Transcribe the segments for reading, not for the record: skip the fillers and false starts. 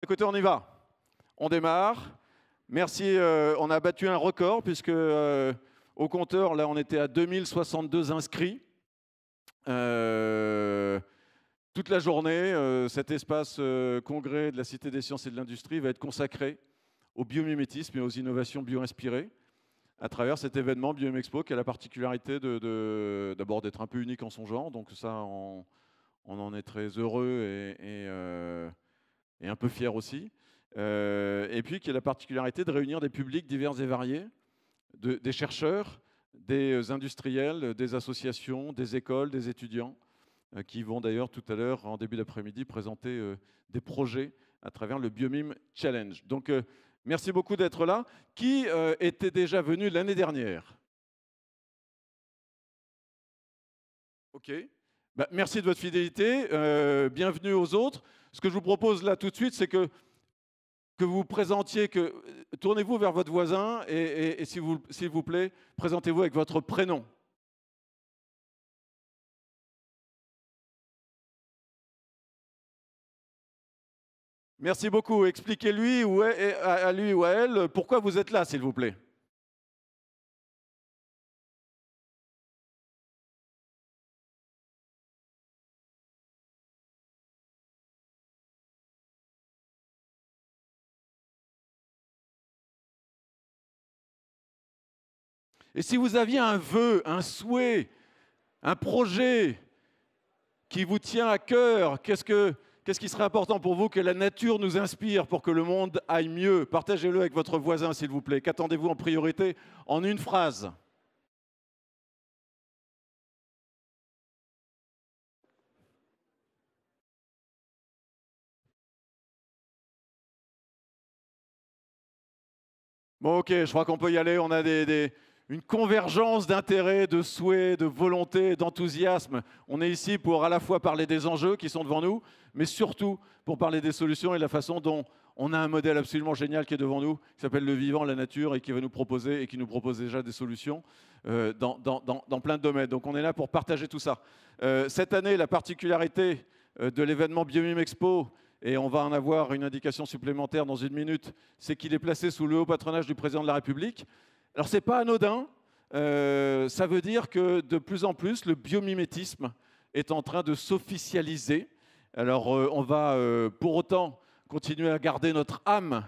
Écoutez, on y va. On démarre. Merci, on a battu un record puisque au compteur, là, on était à 2062 inscrits. Toute la journée, cet espace congrès de la Cité des Sciences et de l'Industrie va être consacré au biomimétisme et aux innovations bio-inspirées à travers cet événement Biomexpo qui a la particularité d'abord d'être un peu unique en son genre. Donc ça, on en est très heureux et un peu fier aussi. Et puis qui a la particularité de réunir des publics divers et variés, des chercheurs, des industriels, des associations, des écoles, des étudiants, qui vont d'ailleurs tout à l'heure, en début d'après-midi, présenter des projets à travers le Biomime Challenge. Donc merci beaucoup d'être là. Qui était déjà venu l'année dernière? Ok. Bah, merci de votre fidélité. Bienvenue aux autres. Ce que je vous propose là tout de suite, c'est que vous vous présentiez, tournez-vous vers votre voisin et s'il vous plaît, présentez-vous avec votre prénom. Merci beaucoup. Expliquez-lui à lui ou à elle pourquoi vous êtes là, s'il vous plaît. Et si vous aviez un vœu, un souhait, un projet qui vous tient à cœur, qu'est-ce qui serait important pour vous que la nature nous inspire pour que le monde aille mieux? Partagez-le avec votre voisin, s'il vous plaît. Qu'attendez-vous en priorité en une phrase? Bon, ok, je crois qu'on peut y aller. On a une convergence d'intérêts, de souhaits, de volonté, d'enthousiasme. On est ici pour à la fois parler des enjeux qui sont devant nous, mais surtout pour parler des solutions et de la façon dont on a un modèle absolument génial qui est devant nous, qui s'appelle le vivant, la nature, et qui va nous proposer, et qui nous propose déjà des solutions dans plein de domaines. Donc on est là pour partager tout ça. Cette année, la particularité de l'événement Biomime Expo, et on va en avoir une indication supplémentaire dans une minute, c'est qu'il est placé sous le haut patronage du président de la République. Alors ce n'est pas anodin, ça veut dire que de plus en plus le biomimétisme est en train de s'officialiser. Alors on va pour autant continuer à garder notre âme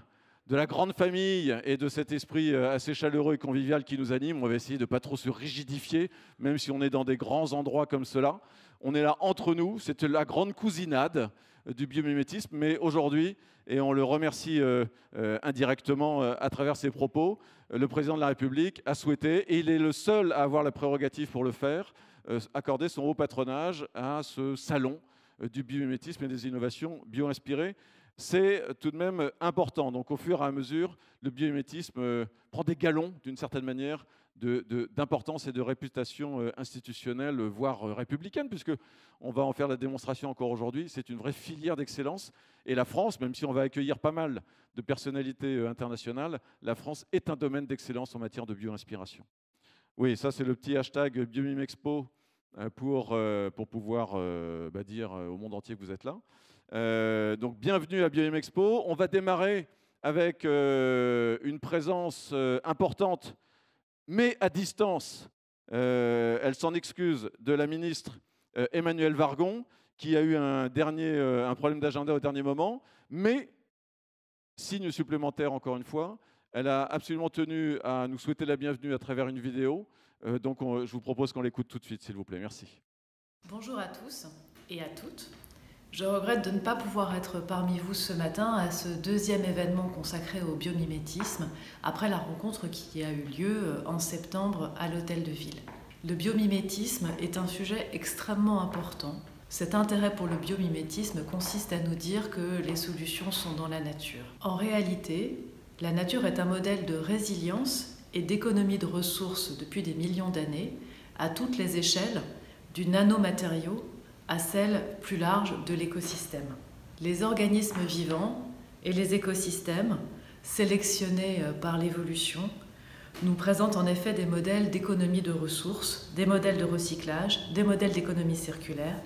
de la grande famille et de cet esprit assez chaleureux et convivial qui nous anime. On va essayer de ne pas trop se rigidifier, même si on est dans des grands endroits comme cela. On est là entre nous, c'est la grande cousinade du biomimétisme, mais aujourd'hui, et on le remercie indirectement à travers ses propos, le président de la République a souhaité, et il est le seul à avoir la prérogative pour le faire, accorder son haut patronage à ce salon du biomimétisme et des innovations bio-inspirées. C'est tout de même important. Donc au fur et à mesure, le biomimétisme prend des galons, d'une certaine manière, d'importance et de réputation institutionnelle, voire républicaine, puisqu'on va en faire la démonstration encore aujourd'hui. C'est une vraie filière d'excellence. Et la France, même si on va accueillir pas mal de personnalités internationales, la France est un domaine d'excellence en matière de bio-inspiration. Oui, ça c'est le petit hashtag Biomimexpo pour pouvoir dire au monde entier que vous êtes là. Donc bienvenue à Biomimexpo. On va démarrer avec une présence importante, mais à distance, elle s'en excuse, de la ministre Emmanuelle Wargon, qui a eu un problème d'agenda au dernier moment, mais, signe supplémentaire encore une fois, elle a absolument tenu à nous souhaiter la bienvenue à travers une vidéo. Donc je vous propose qu'on l'écoute tout de suite, s'il vous plaît. Merci. Bonjour à tous et à toutes. Je regrette de ne pas pouvoir être parmi vous ce matin à ce deuxième événement consacré au biomimétisme après la rencontre qui a eu lieu en septembre à l'Hôtel de Ville. Le biomimétisme est un sujet extrêmement important. Cet intérêt pour le biomimétisme consiste à nous dire que les solutions sont dans la nature. En réalité, la nature est un modèle de résilience et d'économie de ressources depuis des millions d'années, à toutes les échelles, du nanomatériau à celle plus large de l'écosystème. Les organismes vivants et les écosystèmes, sélectionnés par l'évolution, nous présentent en effet des modèles d'économie de ressources, des modèles de recyclage, des modèles d'économie circulaire,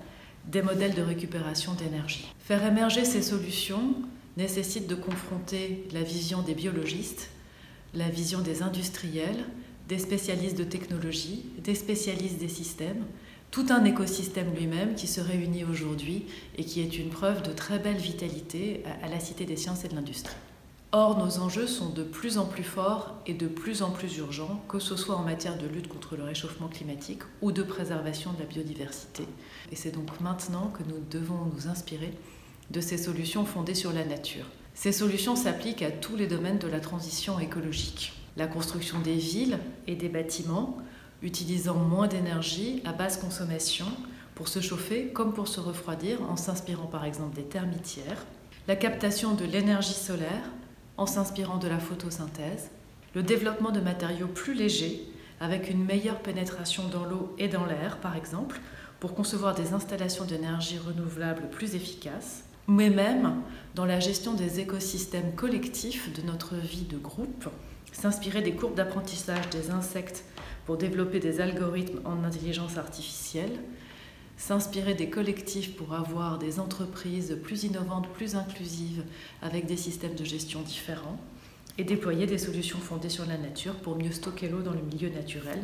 des modèles de récupération d'énergie. Faire émerger ces solutions nécessite de confronter la vision des biologistes, la vision des industriels, des spécialistes de technologie, des spécialistes des systèmes, tout un écosystème lui-même qui se réunit aujourd'hui et qui est une preuve de très belle vitalité à la Cité des sciences et de l'industrie. Or, nos enjeux sont de plus en plus forts et de plus en plus urgents, que ce soit en matière de lutte contre le réchauffement climatique ou de préservation de la biodiversité. Et c'est donc maintenant que nous devons nous inspirer de ces solutions fondées sur la nature. Ces solutions s'appliquent à tous les domaines de la transition écologique. La construction des villes et des bâtiments, utilisant moins d'énergie à basse consommation pour se chauffer comme pour se refroidir en s'inspirant par exemple des thermitières. La captation de l'énergie solaire en s'inspirant de la photosynthèse. Le développement de matériaux plus légers avec une meilleure pénétration dans l'eau et dans l'air par exemple pour concevoir des installations d'énergie renouvelable plus efficaces. Mais même dans la gestion des écosystèmes collectifs de notre vie de groupe, s'inspirer des courbes d'apprentissage des insectes pour développer des algorithmes en intelligence artificielle, s'inspirer des collectifs pour avoir des entreprises plus innovantes, plus inclusives, avec des systèmes de gestion différents, et déployer des solutions fondées sur la nature pour mieux stocker l'eau dans le milieu naturel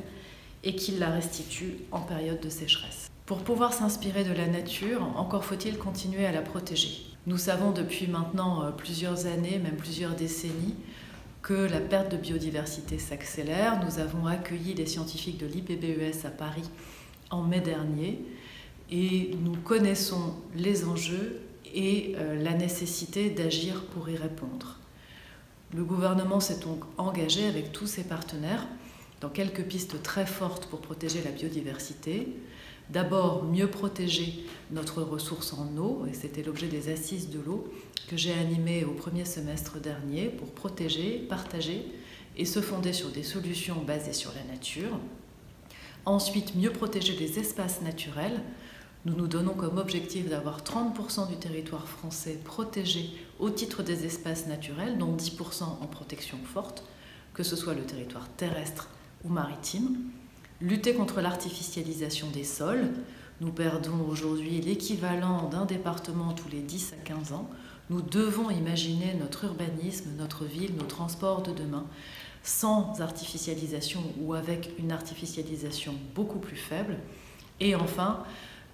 et qu'il la restitue en période de sécheresse. Pour pouvoir s'inspirer de la nature, encore faut-il continuer à la protéger. Nous savons depuis maintenant plusieurs années, même plusieurs décennies, que la perte de biodiversité s'accélère. Nous avons accueilli les scientifiques de l'IPBES à Paris en mai dernier et nous connaissons les enjeux et la nécessité d'agir pour y répondre. Le gouvernement s'est donc engagé avec tous ses partenaires dans quelques pistes très fortes pour protéger la biodiversité. D'abord, mieux protéger notre ressource en eau, et c'était l'objet des assises de l'eau que j'ai animées au premier semestre dernier pour protéger, partager et se fonder sur des solutions basées sur la nature. Ensuite, mieux protéger les espaces naturels. Nous nous donnons comme objectif d'avoir 30% du territoire français protégé au titre des espaces naturels, dont 10% en protection forte, que ce soit le territoire terrestre ou maritime. Lutter contre l'artificialisation des sols. Nous perdons aujourd'hui l'équivalent d'un département tous les 10 à 15 ans. Nous devons imaginer notre urbanisme, notre ville, nos transports de demain sans artificialisation ou avec une artificialisation beaucoup plus faible. Et enfin,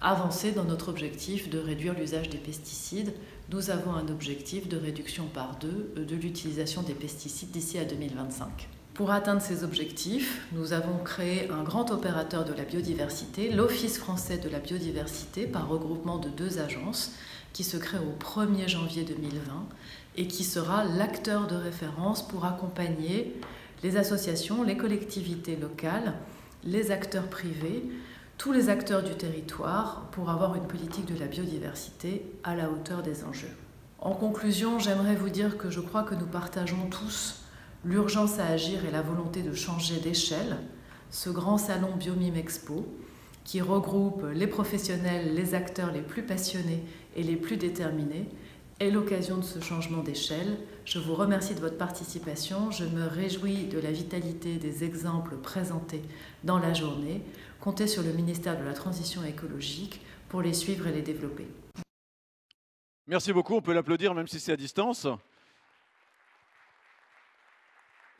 avancer dans notre objectif de réduire l'usage des pesticides. Nous avons un objectif de réduction par 2 de l'utilisation des pesticides d'ici à 2025. Pour atteindre ces objectifs, nous avons créé un grand opérateur de la biodiversité, l'Office français de la biodiversité, par regroupement de 2 agences, qui se crée au 1er janvier 2020 et qui sera l'acteur de référence pour accompagner les associations, les collectivités locales, les acteurs privés, tous les acteurs du territoire pour avoir une politique de la biodiversité à la hauteur des enjeux. En conclusion, j'aimerais vous dire que je crois que nous partageons tous l'urgence à agir et la volonté de changer d'échelle. Ce grand salon Biomime Expo, qui regroupe les professionnels, les acteurs les plus passionnés et les plus déterminés, est l'occasion de ce changement d'échelle. Je vous remercie de votre participation. Je me réjouis de la vitalité des exemples présentés dans la journée. Comptez sur le ministère de la Transition écologique pour les suivre et les développer. Merci beaucoup, on peut l'applaudir même si c'est à distance.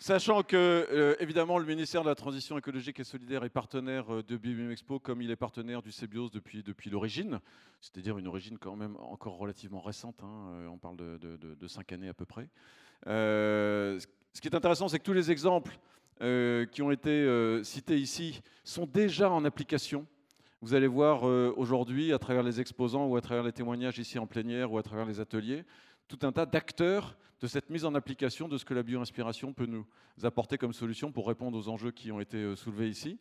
Sachant que, évidemment, le ministère de la Transition écologique et solidaire est partenaire de Biomime Expo, comme il est partenaire du CBIOS depuis l'origine, c'est-à-dire une origine quand même encore relativement récente, hein, on parle de 5 années à peu près. Ce qui est intéressant, c'est que tous les exemples qui ont été cités ici sont déjà en application. Vous allez voir aujourd'hui, à travers les exposants ou à travers les témoignages ici en plénière ou à travers les ateliers, tout un tas d'acteurs de cette mise en application de ce que la bio-inspiration peut nous apporter comme solution pour répondre aux enjeux qui ont été soulevés ici.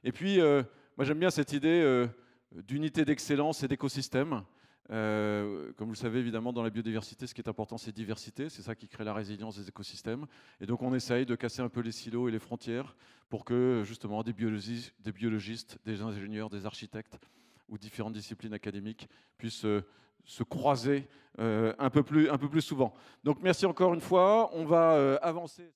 Et puis, moi j'aime bien cette idée d'unité d'excellence et d'écosystème. Comme vous le savez, évidemment, dans la biodiversité, ce qui est important, c'est diversité. C'est ça qui crée la résilience des écosystèmes. Et donc, on essaye de casser un peu les silos et les frontières pour que, justement, des biologistes, des ingénieurs, des architectes ou différentes disciplines académiques puissent se croiser un peu plus souvent. Donc merci encore une fois, on va avancer.